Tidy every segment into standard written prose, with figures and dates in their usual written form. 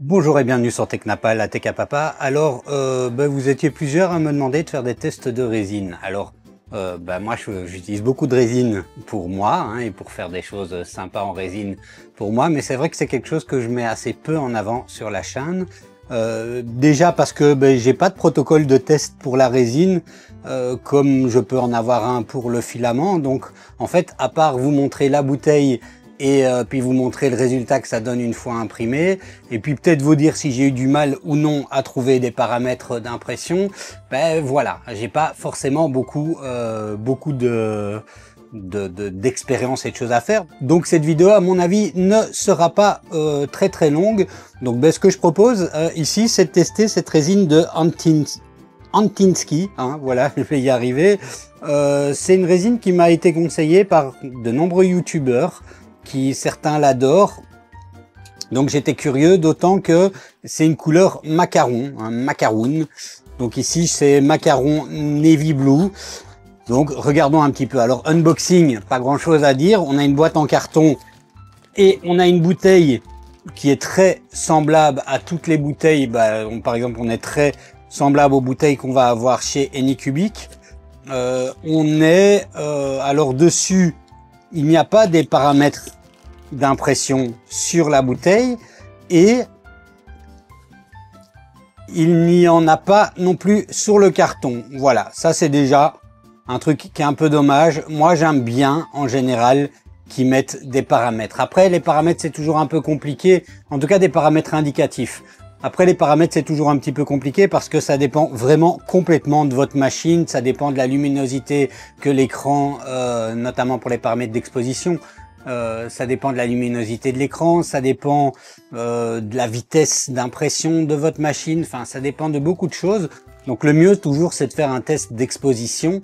Bonjour et bienvenue sur Technapal, la Tech à Papa. Alors, vous étiez plusieurs à me demander de faire des tests de résine. Alors, moi, j'utilise beaucoup de résine pour moi et pour faire des choses sympas en résine pour moi. Mais c'est vrai que c'est quelque chose que je mets assez peu en avant sur la chaîne. Déjà parce que j'ai pas de protocole de test pour la résine comme je peux en avoir un pour le filament. Donc, en fait, à part vous montrer la bouteille et puis vous montrer le résultat que ça donne une fois imprimé, et puis peut-être vous dire si j'ai eu du mal ou non à trouver des paramètres d'impression, voilà, j'ai pas forcément beaucoup d'expérience et de choses à faire. Donc cette vidéo, à mon avis, ne sera pas très longue. Donc ce que je propose ici, c'est de tester cette résine de Antinski, voilà, je vais y arriver. C'est une résine qui m'a été conseillée par de nombreux youtubeurs, qui certains l'adorent. Donc j'étais curieux, d'autant que c'est une couleur macaron, macaroon. Donc ici c'est macaron navy blue. Donc regardons un petit peu. Alors unboxing, pas grand chose à dire. On a une boîte en carton et on a une bouteille qui est très semblable à toutes les bouteilles. Par exemple, on est très semblable aux bouteilles qu'on va avoir chez Anycubic. Alors dessus, il n'y a pas des paramètres d'impression sur la bouteille et il n'y en a pas non plus sur le carton. Voilà, ça c'est déjà un truc qui est un peu dommage. Moi j'aime bien en général qu'ils mettent des paramètres. Après les paramètres c'est toujours un peu compliqué, en tout cas des paramètres indicatifs. Après les paramètres c'est toujours un petit peu compliqué parce que ça dépend vraiment complètement de votre machine, ça dépend de la luminosité que l'écran, notamment pour les paramètres d'exposition, ça dépend de la luminosité de l'écran, ça dépend de la vitesse d'impression de votre machine, enfin ça dépend de beaucoup de choses. Donc le mieux toujours c'est de faire un test d'exposition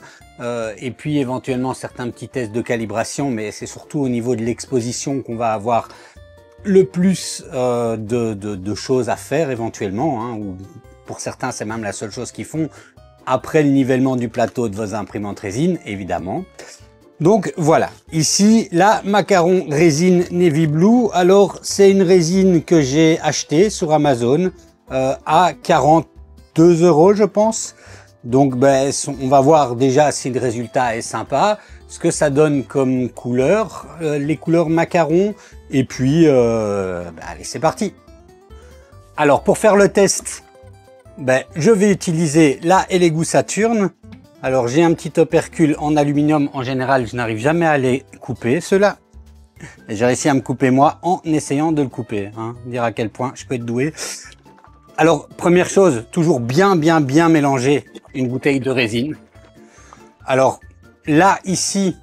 et puis éventuellement certains petits tests de calibration, mais c'est surtout au niveau de l'exposition qu'on va avoir le plus de choses à faire éventuellement, ou pour certains c'est même la seule chose qu'ils font après le nivellement du plateau de vos imprimantes résine, évidemment. Donc voilà, ici la macaron résine navy blue. Alors c'est une résine que j'ai achetée sur Amazon à 42 € je pense. Donc on va voir déjà si le résultat est sympa, ce que ça donne comme couleur, les couleurs macaron, et puis allez, c'est parti. Alors pour faire le test, je vais utiliser la Elegoo Saturn. Alors j'ai un petit opercule en aluminium, en général je n'arrive jamais à les couper, ceux-là. J'ai réussi à me couper moi en essayant de le couper, dire à quel point je peux être doué. Alors première chose, toujours bien mélanger une bouteille de résine. Alors là ici,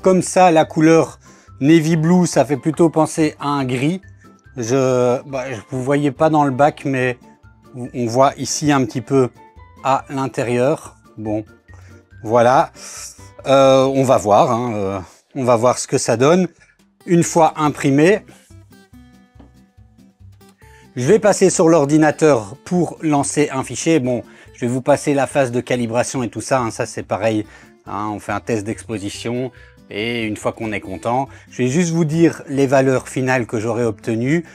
comme ça la couleur navy blue, ça fait plutôt penser à un gris. Vous voyez pas dans le bac, mais on voit ici un petit peu à l'intérieur. Bon, voilà, on va voir, on va voir ce que ça donne une fois imprimé. Je vais passer sur l'ordinateur pour lancer un fichier. Bon, je vais vous passer la phase de calibration et tout ça, ça c'est pareil, on fait un test d'exposition et une fois qu'on est content, je vais juste vous dire les valeurs finales que j'aurai obtenues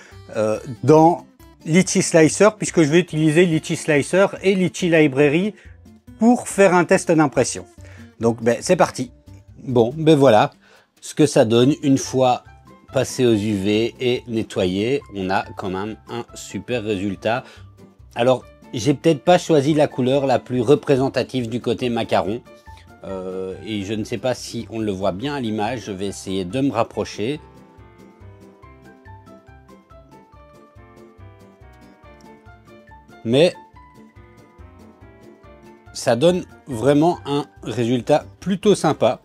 dans Litchi Slicer, puisque je vais utiliser Litchi Slicer et Litchi Library pour faire un test d'impression. Donc c'est parti. Bon, voilà ce que ça donne une fois passé aux UV et nettoyé. On a quand même un super résultat. Alors j'ai peut-être pas choisi la couleur la plus représentative du côté macaron et je ne sais pas si on le voit bien à l'image. Je vais essayer de me rapprocher. Mais ça donne vraiment un résultat plutôt sympa.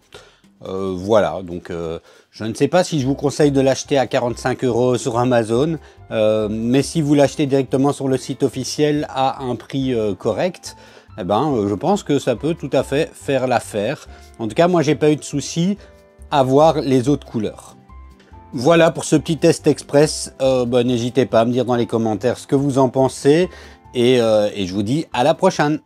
Voilà, donc je ne sais pas si je vous conseille de l'acheter à 45 € sur Amazon, mais si vous l'achetez directement sur le site officiel à un prix correct, je pense que ça peut tout à fait faire l'affaire. En tout cas, moi j'ai pas eu de souci à voir les autres couleurs. Voilà pour ce petit test express. N'hésitez pas à me dire dans les commentaires ce que vous en pensez et je vous dis à la prochaine.